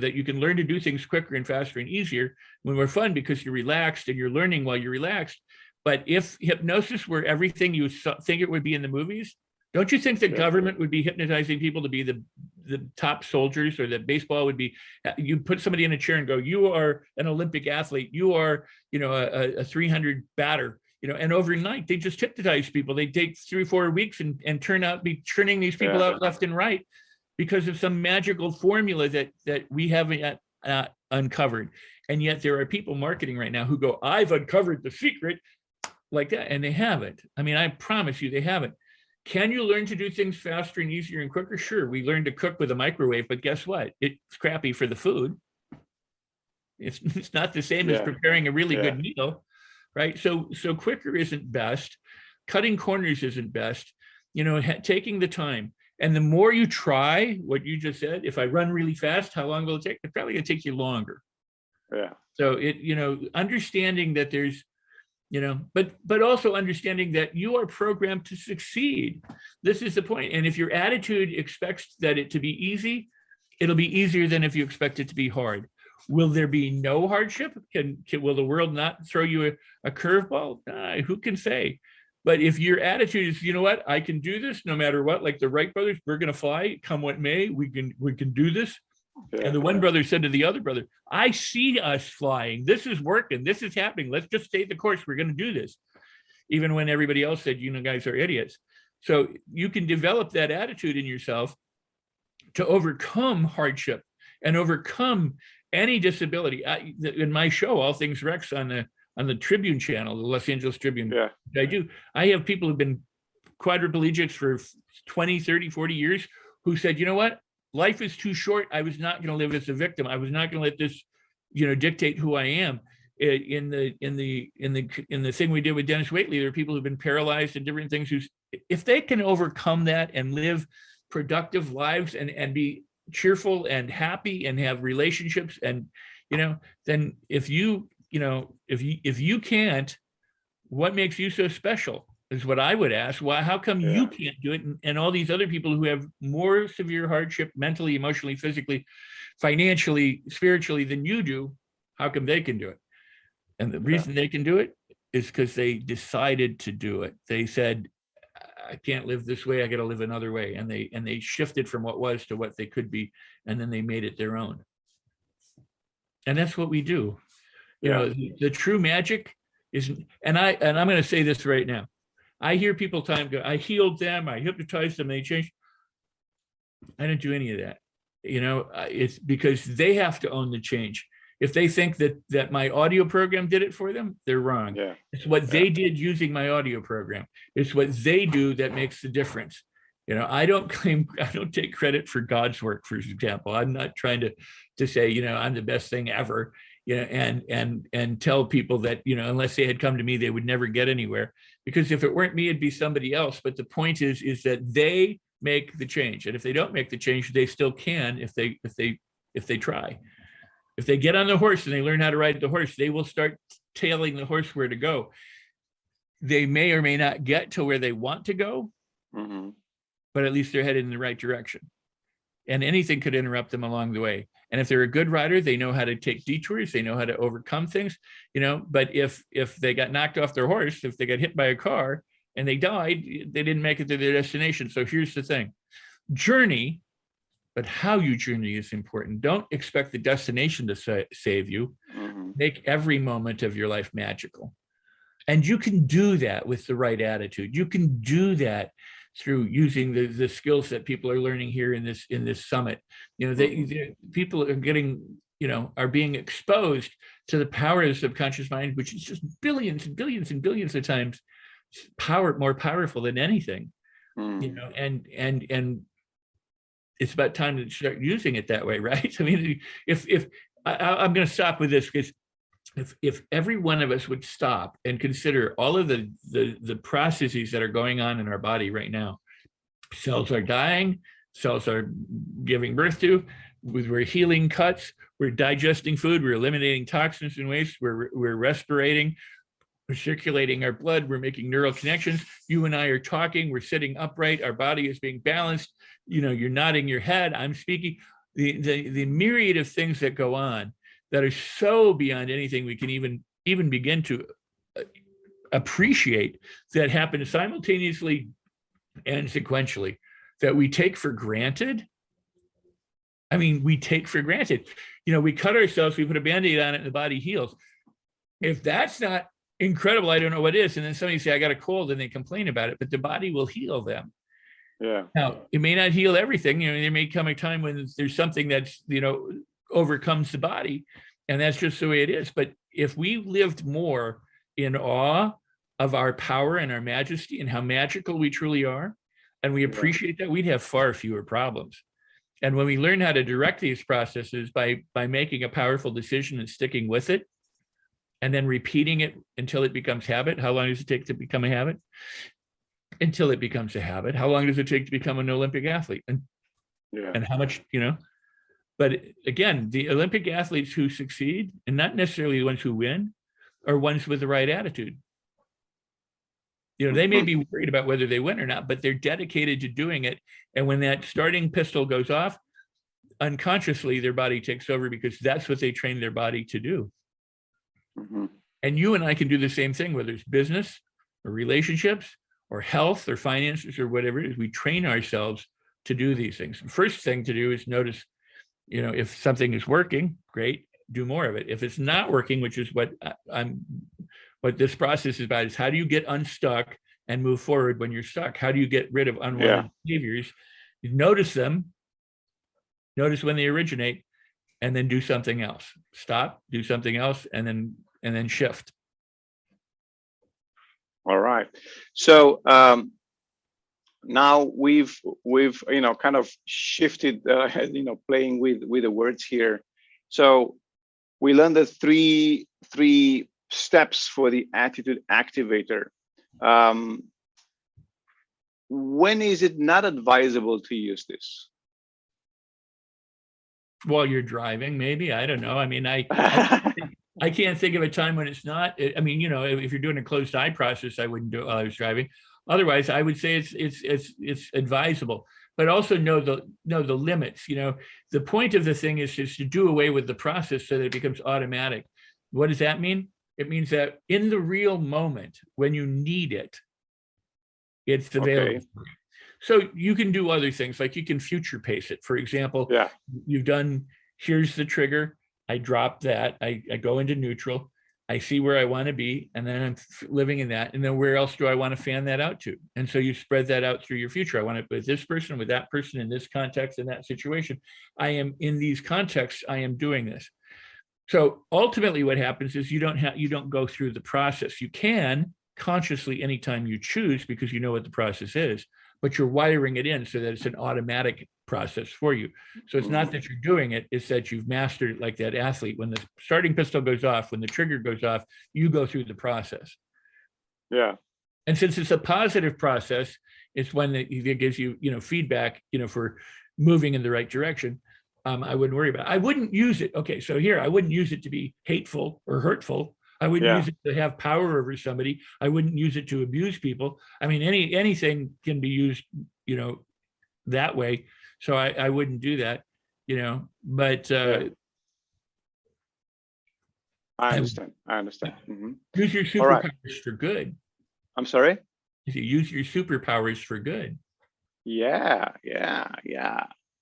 that you can learn to do things quicker and faster and easier when we're fun because you're relaxed and you're learning while you're relaxed. But if hypnosis were everything you think it would be in the movies, don't you think the government would be hypnotizing people to be the top soldiers, or that baseball would be, you put somebody in a chair and go, you are an Olympic athlete, you are, a 300 batter, and overnight they just hypnotize people. They take 3 or 4 weeks and turn out be churning these people out left and right because of some magical formula that we haven't yet uncovered. And yet there are people marketing right now who go, I've uncovered the secret like that. And they haven't. I promise you they haven't. Can you learn to do things faster and easier and quicker? Sure. We learned to cook with a microwave, but guess what? It's crappy for the food. It's not the same as preparing a really good meal, right? So quicker isn't best. Cutting corners isn't best. Taking the time. And the more you try, what you just said, if I run really fast, how long will it take? It's probably going to take you longer. Yeah. So understanding that there's, but also understanding that you are programmed to succeed. This is the point. And if your attitude expects that it to be easy, it'll be easier than if you expect it to be hard. Will there be no hardship? Will the world not throw you a curveball? Who can say? But if your attitude is, you know what, I can do this no matter what, like the Wright brothers, we're going to fly, come what may, we can do this. Yeah. And the one brother said to the other brother, I see us flying. This is working. This is happening. Let's just stay the course. We're going to do this. Even when everybody else said, guys are idiots. So you can develop that attitude in yourself to overcome hardship and overcome any disability. In my show, All Things Rex on on the Tribune channel, the Los Angeles Tribune. Yeah. I have people who've been quadriplegics for 20, 30, 40 years who said, you know what? Life is too short. I was not going to live as a victim. I was not going to let this, dictate who I am. In the thing we did with Dennis Waitley, there are people who've been paralyzed and different things if they can overcome that and live productive lives and be cheerful and happy and have relationships and, then if you can't, what makes you so special is what I would ask. Why, how come you can't do it? And all these other people who have more severe hardship, mentally, emotionally, physically, financially, spiritually than you do, how come they can do it? And the reason they can do it is because they decided to do it. They said, I can't live this way. I got to live another way. And they shifted from what was to what they could be. And then they made it their own. And that's what we do. The true magic is, and I'm going to say this right now. I hear people go, I healed them. I hypnotized them. They changed. I didn't do any of that. It's because they have to own the change. If they think that my audio program did it for them, they're wrong. Yeah. It's what they did using my audio program. It's what they do that makes the difference. I don't take credit for God's work, for example. I'm not trying to say, I'm the best thing ever, and tell people that, unless they had come to me, they would never get anywhere. Because if it weren't me, it'd be somebody else. But the point is that they make the change. And if they don't make the change, they still can if they try. If they get on the horse and they learn how to ride the horse, they will start tailing the horse where to go. They may or may not get to where they want to go, but at least they're headed in the right direction. And anything could interrupt them along the way. And if they're a good rider, they know how to take detours. They know how to overcome things, But if they got knocked off their horse, if they got hit by a car and they died, they didn't make it to their destination. So here's the thing: journey. But how you journey is important. Don't expect the destination to save you. Make every moment of your life magical. And you can do that with the right attitude. You can do that through using the skills that people are learning here in this summit. People are getting, are being exposed to the power of the subconscious mind, which is just billions and billions and billions of times more powerful than anything. And it's about time to start using it that way, right? I mean, I'm going to stop with this, because if every one of us would stop and consider all of the processes that are going on in our body right now, cells are dying, cells are giving birth to, we're healing cuts, we're digesting food, we're eliminating toxins and waste, we're respirating, we're circulating our blood, we're making neural connections. You and I are talking, we're sitting upright, our body is being balanced. You're nodding your head, I'm speaking. The myriad of things that go on that are so beyond anything we can even begin to appreciate, that happen simultaneously and sequentially, that we take for granted. I mean, we take for granted. We cut ourselves, we put a Band-Aid on it, and the body heals. If that's not incredible, I don't know what is. And then somebody say, I got a cold, and they complain about it, but the body will heal them. Yeah. Now, it may not heal everything. There may come a time when there's something that's, overcomes the body, and that's just the way it is. But if we lived more in awe of our power and our majesty and how magical we truly are, and we appreciate that, we'd have far fewer problems. And when we learn how to direct these processes by making a powerful decision and sticking with it, and then repeating it until it becomes habit. How long does it take to become a habit? Until it becomes a habit. How long does it take to become an Olympic athlete? And how much, But again, the Olympic athletes who succeed, and not necessarily the ones who win, are ones with the right attitude. They may be worried about whether they win or not, but they're dedicated to doing it. And when that starting pistol goes off, unconsciously, their body takes over, because that's what they train their body to do. And you and I can do the same thing, whether it's business or relationships or health or finances or whatever it is. We train ourselves to do these things. The first thing to do is notice, if something is working, great, do more of it. If it's not working, which is what this process is about, is how do you get unstuck and move forward when you're stuck? How do you get rid of unwanted behaviors? You notice them, notice when they originate, and then do something else. Stop, do something else, and then shift. All right. So now we've kind of shifted, playing with the words here. So we learned the three steps for the attitude activator. When is it not advisable to use this? While you're driving, maybe. I don't know. I mean, I can't think of a time when it's not. I mean, if you're doing a closed eye process, I wouldn't do it while I was driving. Otherwise, I would say it's advisable, but also know the limits. The point of the thing is to do away with the process so that it becomes automatic. What does that mean? It means that in the real moment, when you need it, it's available. Okay. So you can do other things, like you can future pace it. For example, you've done, here's the trigger. I drop that. I go into neutral. I see where I want to be, and then I'm living in that. And then where else do I want to fan that out to? And so you spread that out through your future. I want to with this person, with that person, in this context, in that situation. I am in these contexts. I am doing this. So ultimately, what happens is you don't go through the process. You can consciously anytime you choose, because you know what the process is, but you're wiring it in so that it's an automatic process for you. So it's not that you're doing it, it's that you've mastered it, like that athlete. When the starting pistol goes off, when the trigger goes off, you go through the process. Yeah. And since it's a positive process, it's when it gives you, feedback, for moving in the right direction. I wouldn't worry about it. I wouldn't use it. Okay, so here, I wouldn't use it to be hateful or hurtful. I wouldn't use it to have power over somebody. I wouldn't use it to abuse people. I mean, anything can be used, that way. So I wouldn't do that, but I understand. Mm-hmm. Use your superpowers for good. I'm sorry? Use your superpowers for good. Yeah.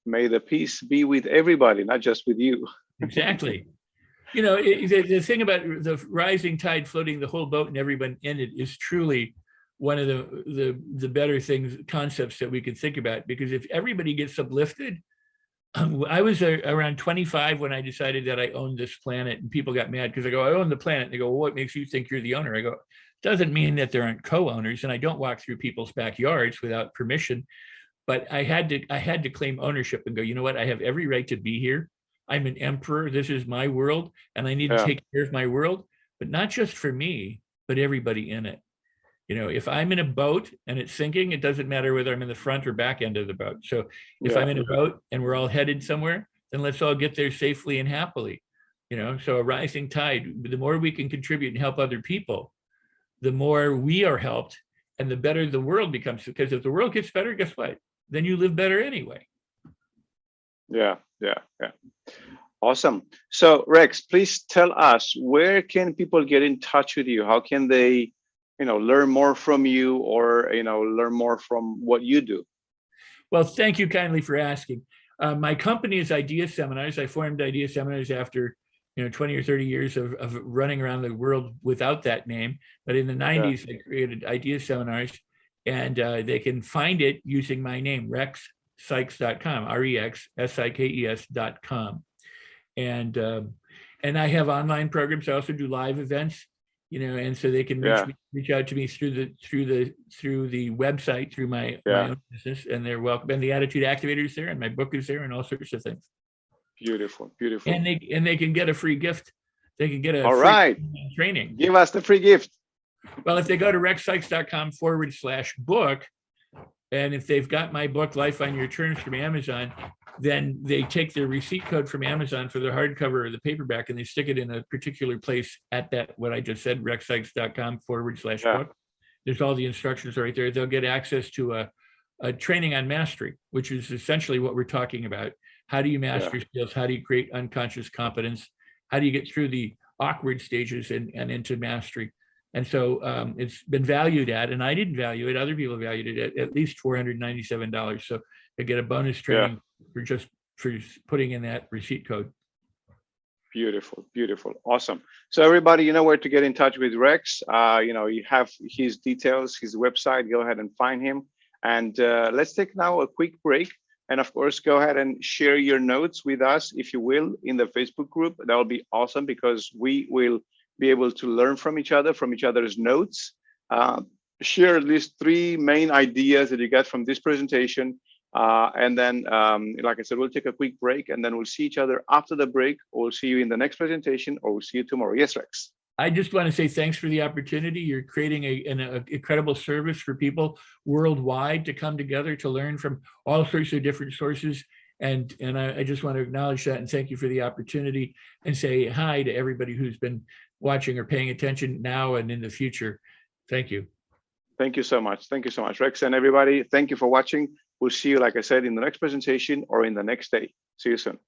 May the peace be with everybody, not just with you. Exactly. The thing about the rising tide floating the whole boat and everyone in it is truly one of the better concepts that we could think about, because if everybody gets uplifted, I was around 25 when I decided that I owned this planet, and people got mad because I go, I own the planet. They go, well, what makes you think you're the owner? I go, doesn't mean that there aren't co-owners, and I don't walk through people's backyards without permission. But I had to claim ownership and go, you know what? I have every right to be here. I'm an emperor. This is my world, and I need to take care of my world, but not just for me, but everybody in it. If I'm in a boat and it's sinking, it doesn't matter whether I'm in the front or back end of the boat. So if I'm in a boat and we're all headed somewhere, then let's all get there safely and happily. So a rising tide, the more we can contribute and help other people, the more we are helped and the better the world becomes. Because if the world gets better, guess what? Then you live better anyway. Yeah. Awesome. So Rex, please tell us, where can people get in touch with you? How can they, learn more from you, or, learn more from what you do? Well, thank you kindly for asking. My company is Idea Seminars. I formed Idea Seminars after 20 or 30 years of running around the world without that name. But in the 90s, I created Idea Seminars, and they can find it using my name, rexsikes.com, REXSIKES.com. And I have online programs. I also do live events, and so they can reach out to me through the website, through my own business, and they're welcome. And the Attitude Activator is there, and my book is there, and all sorts of things. Beautiful. And they can get a free gift. They can get a free training. Give us the free gift. Well, if they go to rexsikes.com/book, and if they've got my book, Life on Your Terms, from Amazon, then they take their receipt code from Amazon for the hardcover or the paperback, and they stick it in a particular place at that, what I just said, rexsikes.com/book. There's all the instructions right there. They'll get access to a training on mastery, which is essentially what we're talking about. How do you master skills? How do you create unconscious competence? How do you get through the awkward stages and into mastery? And so it's been valued at, and I didn't value it, other people valued it at least $497. So they get a bonus training for putting in that receipt code. Beautiful. Awesome. So everybody, you know where to get in touch with Rex. You have his details, his website. Go ahead and find him. And let's take now a quick break. And of course, go ahead and share your notes with us, if you will, in the Facebook group. That will be awesome, because we will be able to learn from each other, from each other's notes. share at least 3 main ideas that you get from this presentation. And then, like I said, we'll take a quick break and then we'll see each other after the break. Or we'll see you in the next presentation, or we'll see you tomorrow. Yes, Rex. I just want to say thanks for the opportunity. You're creating an incredible service for people worldwide to come together to learn from all sorts of different sources. And I just want to acknowledge that and thank you for the opportunity and say hi to everybody who's been watching or paying attention now and in the future. Thank you. Thank you so much. Thank you so much, Rex, and everybody. Thank you for watching. We'll see you, like I said, in the next presentation or in the next day. See you soon.